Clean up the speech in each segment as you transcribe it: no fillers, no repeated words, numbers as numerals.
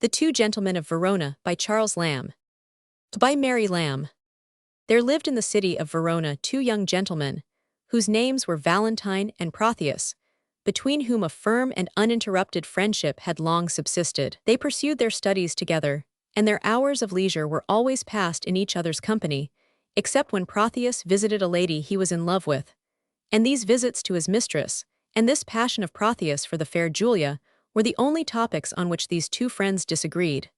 The Two Gentlemen of Verona by Charles Lamb. By Mary Lamb. There lived in the city of Verona two young gentlemen, whose names were Valentine and Proteus, between whom a firm and uninterrupted friendship had long subsisted. They pursued their studies together, and their hours of leisure were always passed in each other's company, except when Proteus visited a lady he was in love with. And these visits to his mistress, and this passion of Proteus for the fair Julia, were the only topics on which these two friends disagreed.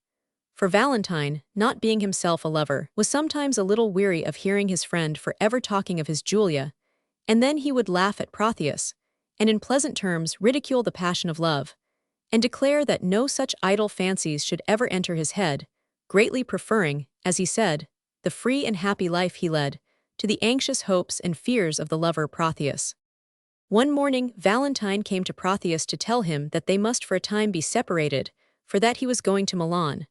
For Valentine, not being himself a lover, was sometimes a little weary of hearing his friend forever talking of his Julia, and then he would laugh at Proteus, and in pleasant terms ridicule the passion of love, and declare that no such idle fancies should ever enter his head, greatly preferring, as he said, the free and happy life he led, to the anxious hopes and fears of the lover Proteus. One morning Valentine came to Proteus to tell him that they must for a time be separated, for that he was going to Milan.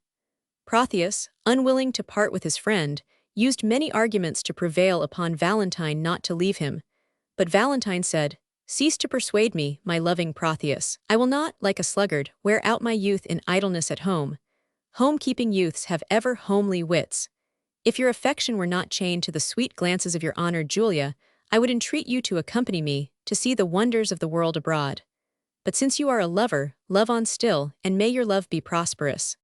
Proteus, unwilling to part with his friend, used many arguments to prevail upon Valentine not to leave him, but Valentine said, "Cease to persuade me, my loving Proteus. I will not, like a sluggard, wear out my youth in idleness at home. Home-keeping youths have ever homely wits. If your affection were not chained to the sweet glances of your honored Julia, I would entreat you to accompany me, to see the wonders of the world abroad. But since you are a lover, love on still, and may your love be prosperous."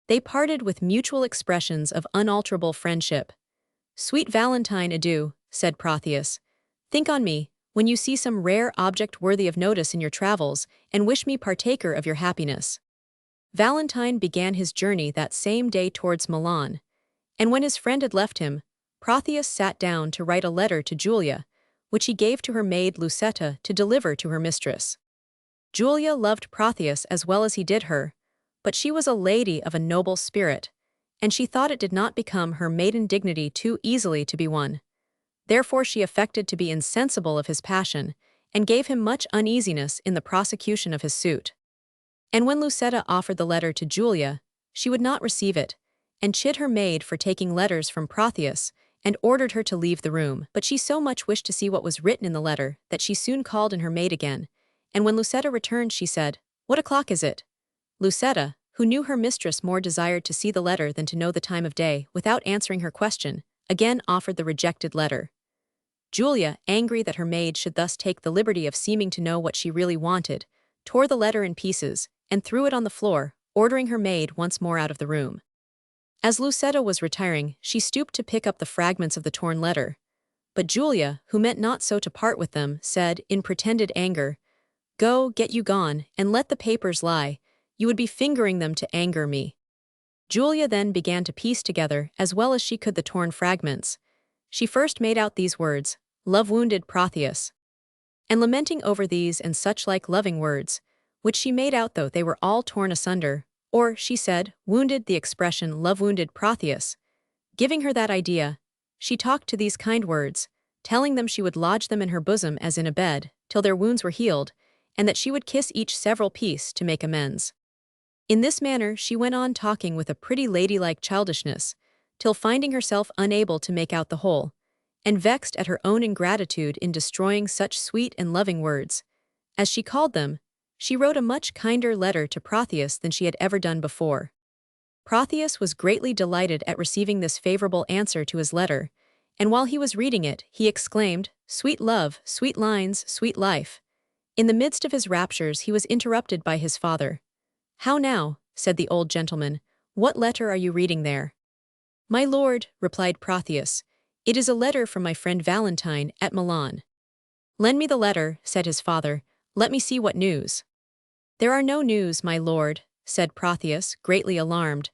They parted with mutual expressions of unalterable friendship. "Sweet Valentine, adieu," said Proteus. "Think on me, when you see some rare object worthy of notice in your travels, and wish me partaker of your happiness." Valentine began his journey that same day towards Milan, and when his friend had left him, Proteus sat down to write a letter to Julia, which he gave to her maid Lucetta to deliver to her mistress. Julia loved Proteus as well as he did her, but she was a lady of a noble spirit, and she thought it did not become her maiden dignity too easily to be won. Therefore she affected to be insensible of his passion, and gave him much uneasiness in the prosecution of his suit. And when Lucetta offered the letter to Julia, she would not receive it, and chid her maid for taking letters from Proteus, and ordered her to leave the room. But she so much wished to see what was written in the letter that she soon called in her maid again, and when Lucetta returned she said, "What o'clock is it?" Lucetta, who knew her mistress more desired to see the letter than to know the time of day, without answering her question, again offered the rejected letter. Julia, angry that her maid should thus take the liberty of seeming to know what she really wanted, tore the letter in pieces, and threw it on the floor, ordering her maid once more out of the room. As Lucetta was retiring, she stooped to pick up the fragments of the torn letter. But Julia, who meant not so to part with them, said, in pretended anger, "Go, get you gone, and let the papers lie. You would be fingering them to anger me." Julia then began to piece together, as well as she could, the torn fragments. She first made out these words, "Love-wounded Proteus," and lamenting over these and such like loving words, which she made out though they were all torn asunder, or, she said, wounded the expression "love-wounded Proteus." Giving her that idea, she talked to these kind words, telling them she would lodge them in her bosom as in a bed, till their wounds were healed, and that she would kiss each several piece to make amends. In this manner she went on talking with a pretty ladylike childishness, till finding herself unable to make out the whole, and vexed at her own ingratitude in destroying such sweet and loving words, as she called them, she wrote a much kinder letter to Proteus than she had ever done before. Proteus was greatly delighted at receiving this favorable answer to his letter, and while he was reading it, he exclaimed, "Sweet love, sweet lines, sweet life." In the midst of his raptures he was interrupted by his father. "How now," said the old gentleman, "what letter are you reading there?" "My lord," replied Proteus, "it is a letter from my friend Valentine at Milan." "Lend me the letter," said his father. "Let me see what news." "There are no news, my lord," said Proteus, greatly alarmed,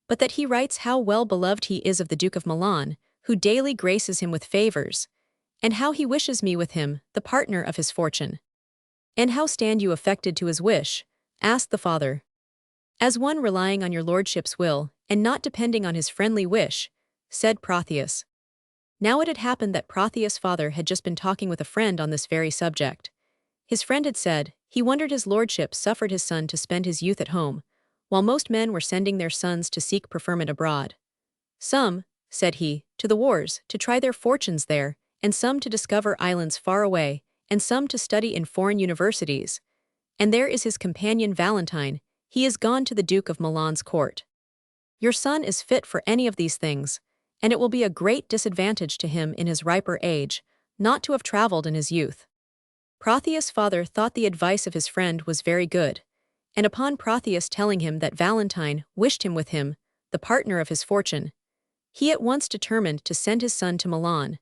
"but that he writes how well beloved he is of the Duke of Milan, who daily graces him with favors, and how he wishes me with him, the partner of his fortune." "And how stand you affected to his wish?" asked the father. "As one relying on your lordship's will, and not depending on his friendly wish," said Proteus. Now it had happened that Proteus' father had just been talking with a friend on this very subject. His friend had said, he wondered his lordship suffered his son to spend his youth at home, while most men were sending their sons to seek preferment abroad. "Some," said he, "to the wars, to try their fortunes there, and some to discover islands far away, and some to study in foreign universities. And there is his companion Valentine, He is gone to the Duke of Milan's court. Your son is fit for any of these things, and it will be a great disadvantage to him in his riper age not to have traveled in his youth." Proteus' father thought the advice of his friend was very good, and upon Proteus telling him that Valentine wished him with him, the partner of his fortune, he at once determined to send his son to Milan,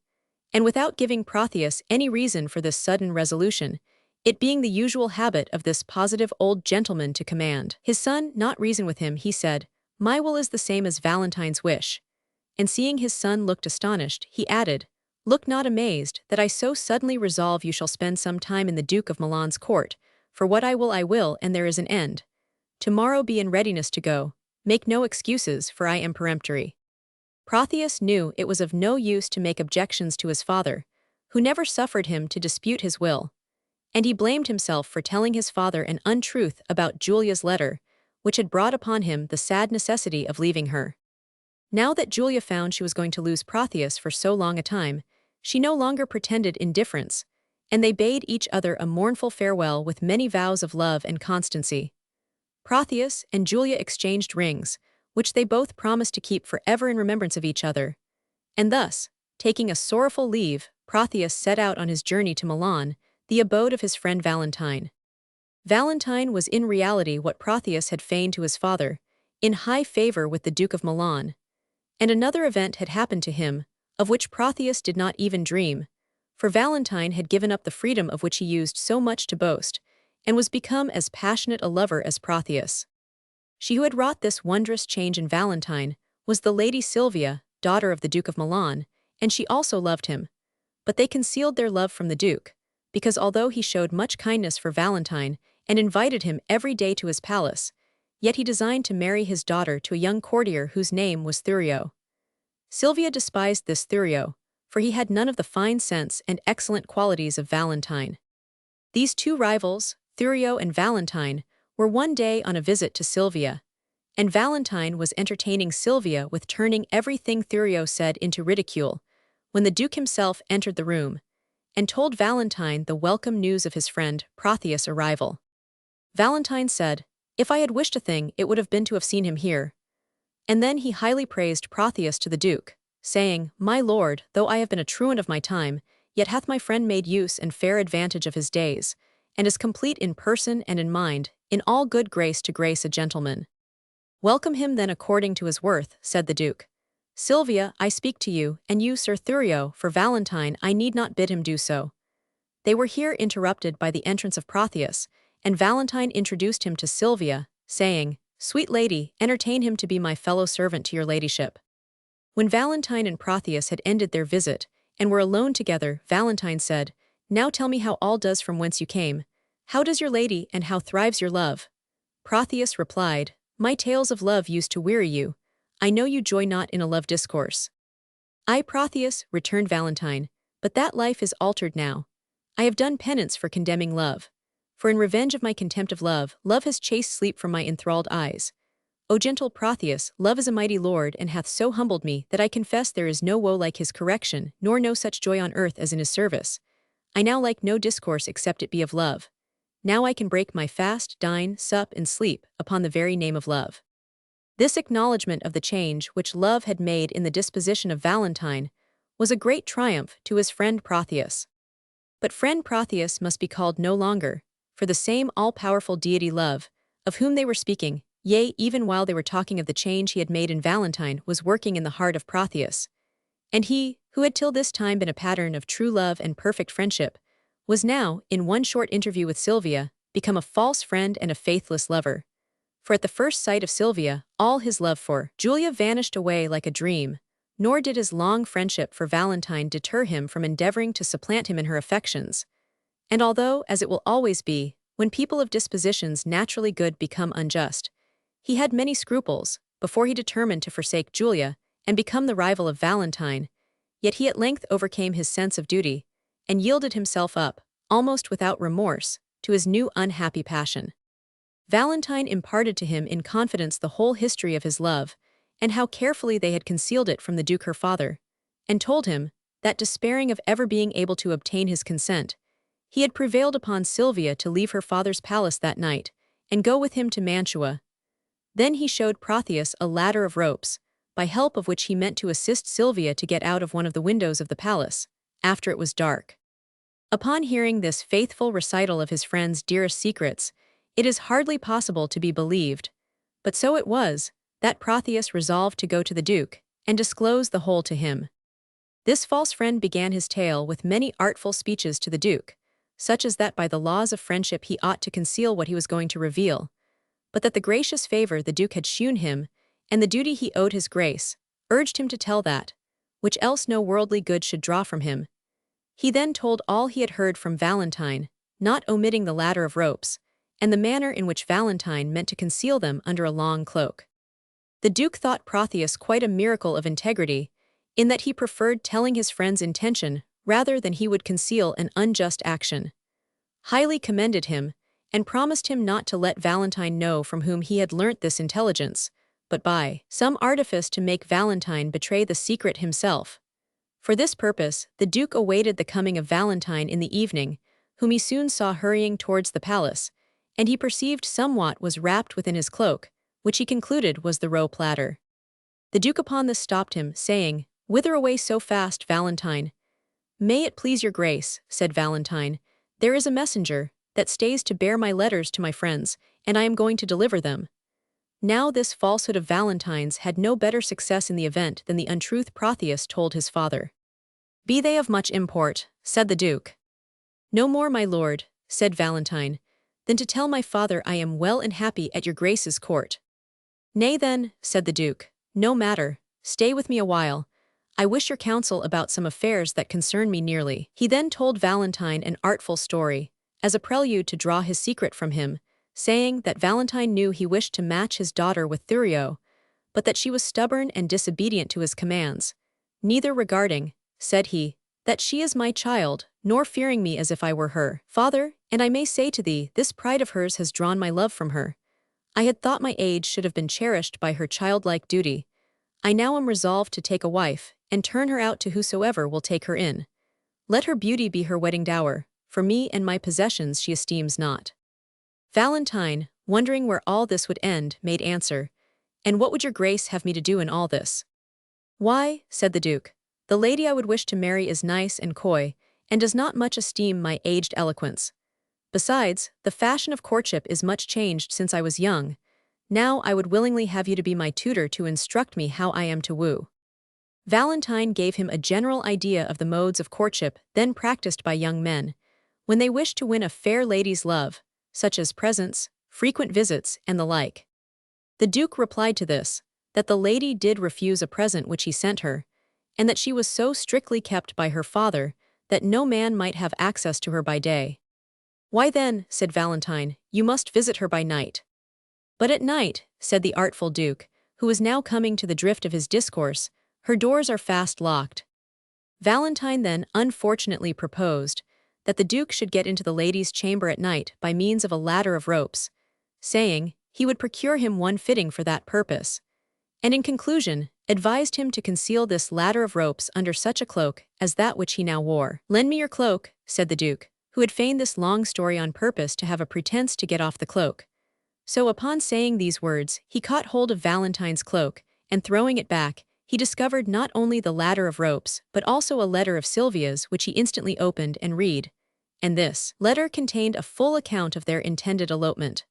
and without giving Proteus any reason for this sudden resolution, it being the usual habit of this positive old gentleman to command his son not reason with him, he said, "My will is the same as Valentine's wish." And seeing his son looked astonished, he added, "Look not amazed, that I so suddenly resolve you shall spend some time in the Duke of Milan's court, for what I will, and there is an end. Tomorrow be in readiness to go, make no excuses, for I am peremptory." Proteus knew it was of no use to make objections to his father, who never suffered him to dispute his will, and he blamed himself for telling his father an untruth about Julia's letter, which had brought upon him the sad necessity of leaving her. Now that Julia found she was going to lose Proteus for so long a time, she no longer pretended indifference, and they bade each other a mournful farewell with many vows of love and constancy. Proteus and Julia exchanged rings, which they both promised to keep forever in remembrance of each other, and thus, taking a sorrowful leave, Proteus set out on his journey to Milan, the abode of his friend Valentine. Valentine was in reality what Proteus had feigned to his father, in high favor with the Duke of Milan, and another event had happened to him, of which Proteus did not even dream, for Valentine had given up the freedom of which he used so much to boast, and was become as passionate a lover as Proteus. She who had wrought this wondrous change in Valentine was the lady Silvia, daughter of the Duke of Milan, and she also loved him. But they concealed their love from the Duke, because although he showed much kindness for Valentine and invited him every day to his palace, yet he designed to marry his daughter to a young courtier whose name was Thurio. Silvia despised this Thurio, for he had none of the fine sense and excellent qualities of Valentine. These two rivals, Thurio and Valentine, were one day on a visit to Silvia, and Valentine was entertaining Silvia with turning everything Thurio said into ridicule, when the Duke himself entered the room, and told Valentine the welcome news of his friend Proteus' arrival. Valentine said, "If I had wished a thing, it would have been to have seen him here." And then he highly praised Proteus to the Duke, saying, "My lord, though I have been a truant of my time, yet hath my friend made use and fair advantage of his days, and is complete in person and in mind, in all good grace to grace a gentleman. Welcome him then according to his worth," said the Duke. "Silvia, I speak to you, and you, Sir Thurio, for Valentine I need not bid him do so." They were here interrupted by the entrance of Proteus, and Valentine introduced him to Silvia, saying, "Sweet lady, entertain him to be my fellow servant to your ladyship." When Valentine and Proteus had ended their visit, and were alone together, Valentine said, "Now tell me how all does from whence you came. How does your lady, and how thrives your love?" Proteus replied, "My tales of love used to weary you. I know you joy not in a love discourse." "Ay, Proteus," returned Valentine, "but that life is altered now. I have done penance for condemning love. For in revenge of my contempt of love, love has chased sleep from my enthralled eyes. O gentle Proteus, love is a mighty lord, and hath so humbled me that I confess there is no woe like his correction, nor no such joy on earth as in his service. I now like no discourse except it be of love. Now I can break my fast, dine, sup, and sleep upon the very name of love." This acknowledgment of the change which love had made in the disposition of Valentine was a great triumph to his friend Proteus. But friend Proteus must be called no longer, for the same all-powerful deity Love, of whom they were speaking, yea, even while they were talking of the change he had made in Valentine, was working in the heart of Proteus. And he, who had till this time been a pattern of true love and perfect friendship, was now, in one short interview with Silvia, become a false friend and a faithless lover. For at the first sight of Silvia, all his love for Julia vanished away like a dream, nor did his long friendship for Valentine deter him from endeavoring to supplant him in her affections. And although, as it will always be, when people of dispositions naturally good become unjust, he had many scruples, before he determined to forsake Julia and become the rival of Valentine, yet he at length overcame his sense of duty, and yielded himself up, almost without remorse, to his new unhappy passion. Valentine imparted to him in confidence the whole history of his love, and how carefully they had concealed it from the Duke her father, and told him that, despairing of ever being able to obtain his consent, he had prevailed upon Silvia to leave her father's palace that night, and go with him to Mantua. Then he showed Proteus a ladder of ropes, by help of which he meant to assist Silvia to get out of one of the windows of the palace, after it was dark. Upon hearing this faithful recital of his friend's dearest secrets, it is hardly possible to be believed, but so it was, that Proteus resolved to go to the Duke, and disclose the whole to him. This false friend began his tale with many artful speeches to the Duke, such as that by the laws of friendship he ought to conceal what he was going to reveal, but that the gracious favor the Duke had shewn him, and the duty he owed his grace, urged him to tell that, which else no worldly good should draw from him. He then told all he had heard from Valentine, not omitting the ladder of ropes, and the manner in which Valentine meant to conceal them under a long cloak. The Duke thought Proteus quite a miracle of integrity, in that he preferred telling his friend's intention rather than he would conceal an unjust action. Highly commended him, and promised him not to let Valentine know from whom he had learnt this intelligence, but by some artifice to make Valentine betray the secret himself. For this purpose, the Duke awaited the coming of Valentine in the evening, whom he soon saw hurrying towards the palace, and he perceived somewhat was wrapped within his cloak, which he concluded was the rope ladder. The Duke upon this stopped him, saying, "Whither away so fast, Valentine?" "May it please your grace," said Valentine, "there is a messenger that stays to bear my letters to my friends, and I am going to deliver them." Now this falsehood of Valentine's had no better success in the event than the untruth Proteus told his father. "Be they of much import?" said the Duke. "No more, my lord," said Valentine, "than to tell my father I am well and happy at your grace's court." "Nay then," said the Duke, "no matter, stay with me a while. I wish your counsel about some affairs that concern me nearly." He then told Valentine an artful story, as a prelude to draw his secret from him, saying that Valentine knew he wished to match his daughter with Thurio, but that she was stubborn and disobedient to his commands, neither regarding, said he, that she is my child, nor fearing me as if I were her father, and I may say to thee, this pride of hers has drawn my love from her. I had thought my age should have been cherished by her childlike duty. I now am resolved to take a wife, and turn her out to whosoever will take her in. Let her beauty be her wedding dower, for me and my possessions she esteems not. Valentine, wondering where all this would end, made answer, "And what would your grace have me to do in all this?" "Why," said the Duke, "the lady I would wish to marry is nice and coy, and does not much esteem my aged eloquence. Besides, the fashion of courtship is much changed since I was young. Now I would willingly have you to be my tutor to instruct me how I am to woo." Valentine gave him a general idea of the modes of courtship then practiced by young men, when they wish to win a fair lady's love, such as presents, frequent visits, and the like. The Duke replied to this, that the lady did refuse a present which he sent her, and that she was so strictly kept by her father that no man might have access to her by day. "Why then," said Valentine, "you must visit her by night." "But at night," said the artful Duke, who was now coming to the drift of his discourse, "her doors are fast locked." Valentine then unfortunately proposed that the Duke should get into the lady's chamber at night by means of a ladder of ropes, saying he would procure him one fitting for that purpose, and in conclusion advised him to conceal this ladder of ropes under such a cloak as that which he now wore. "Lend me your cloak," said the Duke, who had feigned this long story on purpose to have a pretense to get off the cloak. So upon saying these words, he caught hold of Valentine's cloak, and throwing it back, he discovered not only the ladder of ropes, but also a letter of Silvia's which he instantly opened and read, and this letter contained a full account of their intended elopement.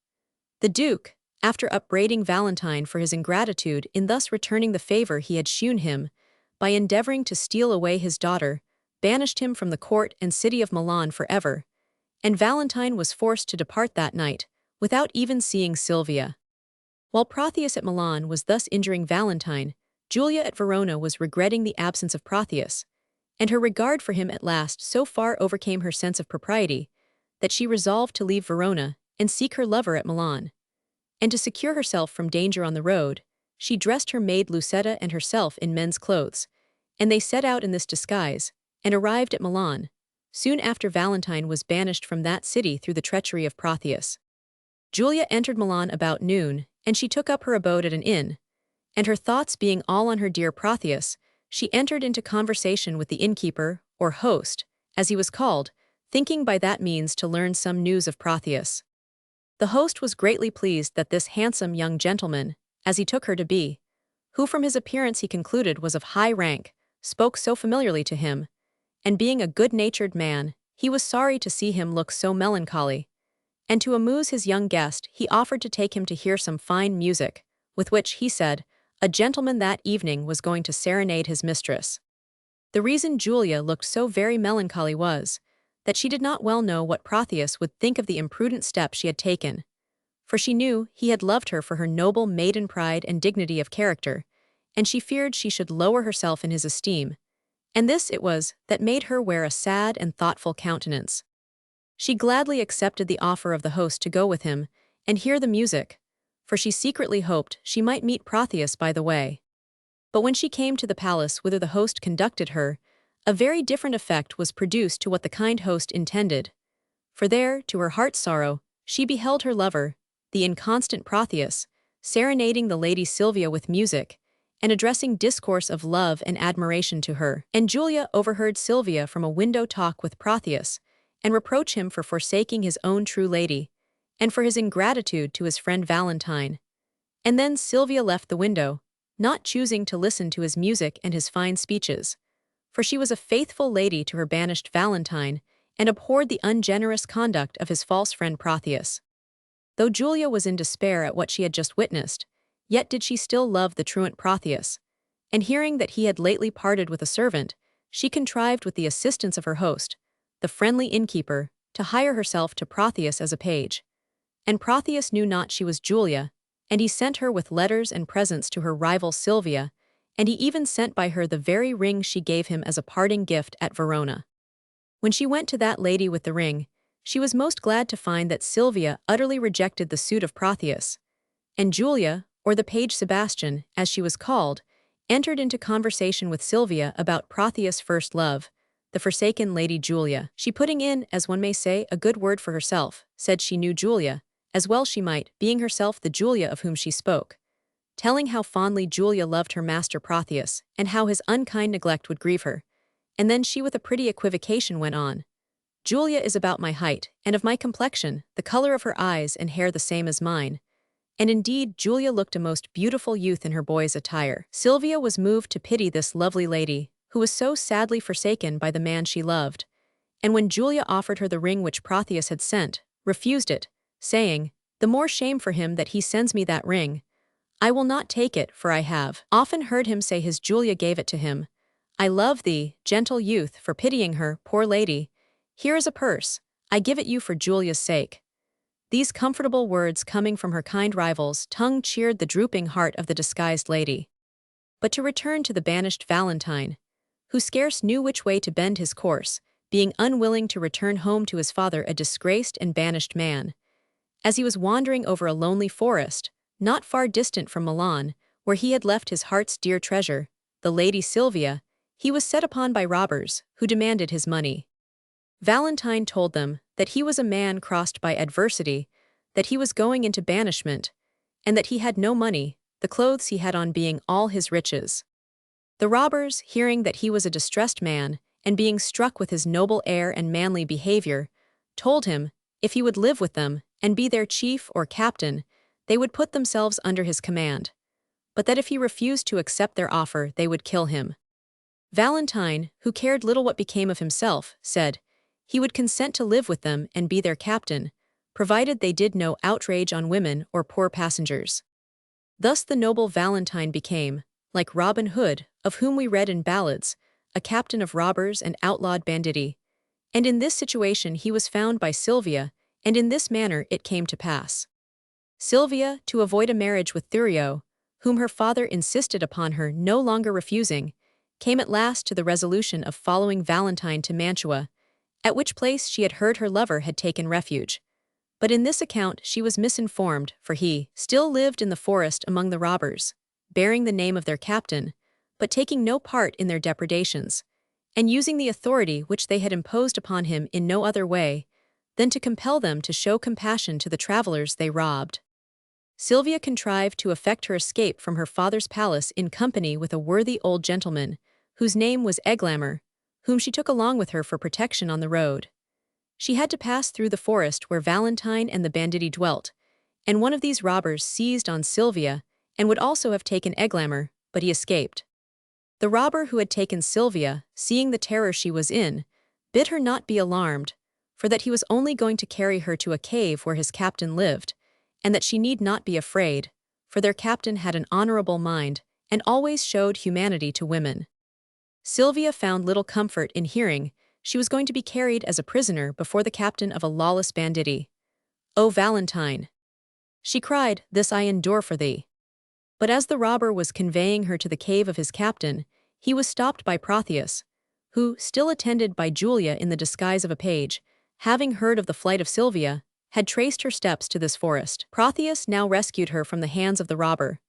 The Duke, after upbraiding Valentine for his ingratitude in thus returning the favor he had shewn him, by endeavoring to steal away his daughter, banished him from the court and city of Milan forever, and Valentine was forced to depart that night, without even seeing Silvia. While Proteus at Milan was thus injuring Valentine, Julia at Verona was regretting the absence of Proteus, and her regard for him at last so far overcame her sense of propriety, that she resolved to leave Verona and seek her lover at Milan. And to secure herself from danger on the road, she dressed her maid Lucetta and herself in men's clothes, and they set out in this disguise, and arrived at Milan, soon after Valentine was banished from that city through the treachery of Proteus. Julia entered Milan about noon, and she took up her abode at an inn, and her thoughts being all on her dear Proteus, she entered into conversation with the innkeeper, or host, as he was called, thinking by that means to learn some news of Proteus. The host was greatly pleased that this handsome young gentleman, as he took her to be, who from his appearance he concluded was of high rank, spoke so familiarly to him, and being a good-natured man, he was sorry to see him look so melancholy, and to amuse his young guest he offered to take him to hear some fine music, with which, he said, a gentleman that evening was going to serenade his mistress. The reason Julia looked so very melancholy was, that she did not well know what Proteus would think of the imprudent step she had taken, for she knew he had loved her for her noble maiden pride and dignity of character, and she feared she should lower herself in his esteem, and this it was that made her wear a sad and thoughtful countenance. She gladly accepted the offer of the host to go with him and hear the music, for she secretly hoped she might meet Proteus by the way. But when she came to the palace whither the host conducted her, a very different effect was produced to what the kind host intended. For there, to her heart's sorrow, she beheld her lover, the inconstant Proteus, serenading the lady Silvia with music, and addressing discourse of love and admiration to her. And Julia overheard Silvia from a window talk with Proteus, and reproach him for forsaking his own true lady, and for his ingratitude to his friend Valentine. And then Silvia left the window, not choosing to listen to his music and his fine speeches, for she was a faithful lady to her banished Valentine, and abhorred the ungenerous conduct of his false friend Proteus. Though Julia was in despair at what she had just witnessed, yet did she still love the truant Proteus, and hearing that he had lately parted with a servant, she contrived with the assistance of her host, the friendly innkeeper, to hire herself to Proteus as a page. And Proteus knew not she was Julia, and he sent her with letters and presents to her rival Silvia, and he even sent by her the very ring she gave him as a parting gift at Verona. When she went to that lady with the ring, she was most glad to find that Silvia utterly rejected the suit of Proteus, and Julia, or the page Sebastian, as she was called, entered into conversation with Silvia about Proteus' first love, the forsaken lady Julia. She putting in, as one may say, a good word for herself, said she knew Julia, as well she might, being herself the Julia of whom she spoke, telling how fondly Julia loved her master Proteus, and how his unkind neglect would grieve her. And then she with a pretty equivocation went on, Julia is about my height, and of my complexion, the color of her eyes and hair the same as mine. And indeed Julia looked a most beautiful youth in her boy's attire. Silvia was moved to pity this lovely lady, who was so sadly forsaken by the man she loved, and when Julia offered her the ring which Proteus had sent, refused it, saying, the more shame for him that he sends me that ring. I will not take it, for I have often heard him say his Julia gave it to him. I love thee, gentle youth, for pitying her, poor lady. Here is a purse, I give it you for Julia's sake. These comfortable words coming from her kind rival's tongue cheered the drooping heart of the disguised lady. But to return to the banished Valentine, who scarce knew which way to bend his course, being unwilling to return home to his father a disgraced and banished man. As he was wandering over a lonely forest, not far distant from Milan, where he had left his heart's dear treasure, the lady Silvia, he was set upon by robbers, who demanded his money. Valentine told them that he was a man crossed by adversity, that he was going into banishment, and that he had no money, the clothes he had on being all his riches. The robbers, hearing that he was a distressed man, and being struck with his noble air and manly behavior, told him, if he would live with them, and be their chief or captain, they would put themselves under his command, but that if he refused to accept their offer they would kill him. Valentine, who cared little what became of himself, said he would consent to live with them and be their captain, provided they did no outrage on women or poor passengers. Thus the noble Valentine became, like Robin Hood, of whom we read in ballads, a captain of robbers and outlawed banditti. And in this situation he was found by Silvia, and in this manner it came to pass. Silvia, to avoid a marriage with Thurio, whom her father insisted upon her no longer refusing, came at last to the resolution of following Valentine to Mantua, at which place she had heard her lover had taken refuge. But in this account she was misinformed, for he still lived in the forest among the robbers, bearing the name of their captain, but taking no part in their depredations, and using the authority which they had imposed upon him in no other way than to compel them to show compassion to the travelers they robbed. Silvia contrived to effect her escape from her father's palace in company with a worthy old gentleman, whose name was Eglamour, whom she took along with her for protection on the road. She had to pass through the forest where Valentine and the banditti dwelt, and one of these robbers seized on Silvia and would also have taken Eglamour, but he escaped. The robber who had taken Silvia, seeing the terror she was in, bid her not be alarmed, for that he was only going to carry her to a cave where his captain lived, and that she need not be afraid, for their captain had an honorable mind and always showed humanity to women. Silvia found little comfort in hearing she was going to be carried as a prisoner before the captain of a lawless banditti. "O Valentine," she cried, "this I endure for thee." But as the robber was conveying her to the cave of his captain, he was stopped by Proteus, who, still attended by Julia in the disguise of a page, having heard of the flight of Silvia, had traced her steps to this forest. Proteus now rescued her from the hands of the robber,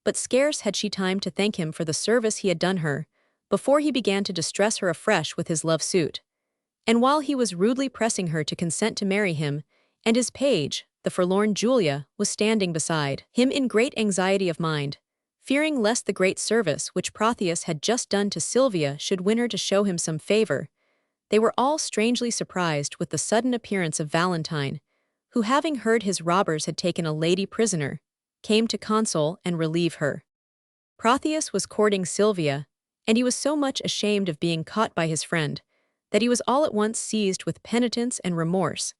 but scarce had she time to thank him for the service he had done her, before he began to distress her afresh with his love suit. And while he was rudely pressing her to consent to marry him, and his page, the forlorn Julia, was standing beside him in great anxiety of mind, fearing lest the great service which Proteus had just done to Silvia should win her to show him some favor, they were all strangely surprised with the sudden appearance of Valentine, who, having heard his robbers had taken a lady prisoner, came to console and relieve her. Proteus was courting Silvia, and he was so much ashamed of being caught by his friend, that he was all at once seized with penitence and remorse,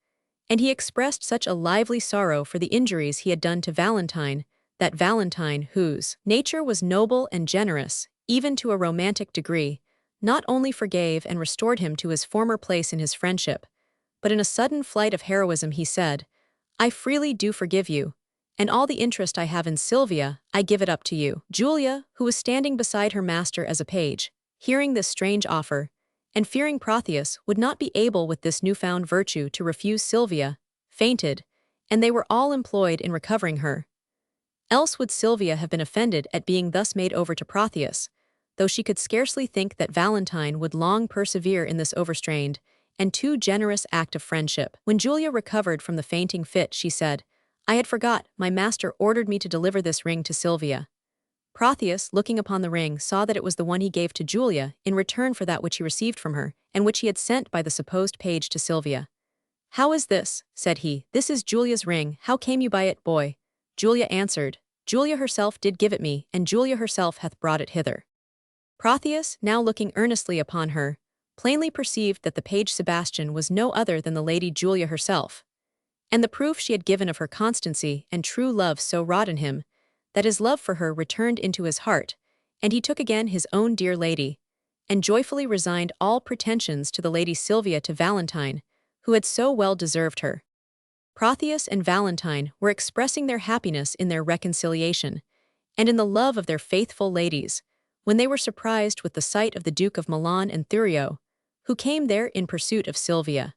and he expressed such a lively sorrow for the injuries he had done to Valentine, that Valentine, whose nature was noble and generous, even to a romantic degree, not only forgave and restored him to his former place in his friendship, but in a sudden flight of heroism he said, "I freely do forgive you, and all the interest I have in Silvia, I give it up to you." Julia, who was standing beside her master as a page, hearing this strange offer, and fearing Proteus would not be able with this newfound virtue to refuse Silvia, fainted, and they were all employed in recovering her. Else would Silvia have been offended at being thus made over to Proteus, though she could scarcely think that Valentine would long persevere in this overstrained and too generous act of friendship. When Julia recovered from the fainting fit, she said, "I had forgot, my master ordered me to deliver this ring to Silvia." Proteus, looking upon the ring, saw that it was the one he gave to Julia in return for that which he received from her, and which he had sent by the supposed page to Silvia. "How is this?" said he. "This is Julia's ring. How came you by it, boy?" Julia answered, "Julia herself did give it me, and Julia herself hath brought it hither." Proteus, now looking earnestly upon her, plainly perceived that the page Sebastian was no other than the lady Julia herself, and the proof she had given of her constancy and true love so wrought in him, that his love for her returned into his heart, and he took again his own dear lady, and joyfully resigned all pretensions to the lady Silvia to Valentine, who had so well deserved her. Proteus and Valentine were expressing their happiness in their reconciliation, and in the love of their faithful ladies, when they were surprised with the sight of the Duke of Milan and Thurio, who came there in pursuit of Silvia.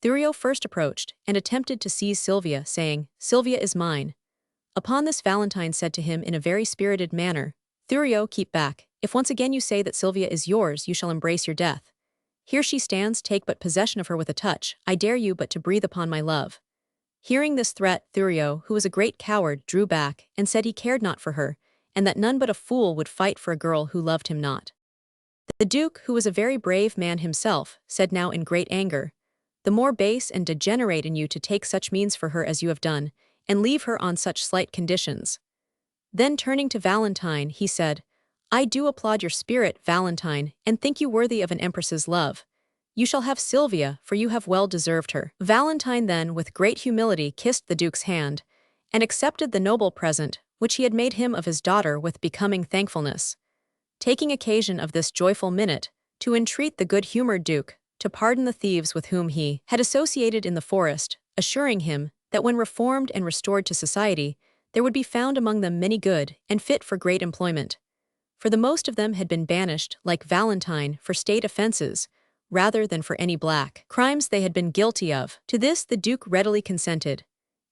Thurio first approached and attempted to seize Silvia, saying, "Silvia is mine." Upon this Valentine said to him in a very spirited manner, "Thurio, keep back. If once again you say that Silvia is yours, you shall embrace your death. Here she stands, take but possession of her with a touch. I dare you but to breathe upon my love." Hearing this threat, Thurio, who was a great coward, drew back and said he cared not for her, and that none but a fool would fight for a girl who loved him not. The Duke, who was a very brave man himself, said now in great anger, "The more base and degenerate in you to take such means for her as you have done, and leave her on such slight conditions." Then turning to Valentine, he said, "I do applaud your spirit, Valentine, and think you worthy of an empress's love. You shall have Silvia, for you have well deserved her." Valentine then, with great humility, kissed the Duke's hand, and accepted the noble present, which he had made him of his daughter with becoming thankfulness, taking occasion of this joyful minute to entreat the good-humored Duke to pardon the thieves with whom he had associated in the forest, assuring him that when reformed and restored to society, there would be found among them many good and fit for great employment. For the most of them had been banished, like Valentine, for state offences, rather than for any black crimes they had been guilty of. To this the Duke readily consented,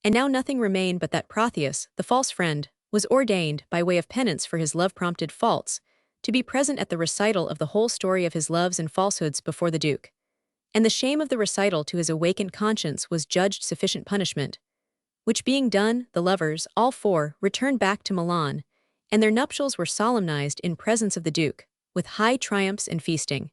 and now nothing remained but that Proteus, the false friend, was ordained, by way of penance for his love-prompted faults, to be present at the recital of the whole story of his loves and falsehoods before the Duke. And the shame of the recital to his awakened conscience was judged sufficient punishment, which being done, the lovers, all four, returned back to Milan, and their nuptials were solemnized in presence of the Duke, with high triumphs and feasting.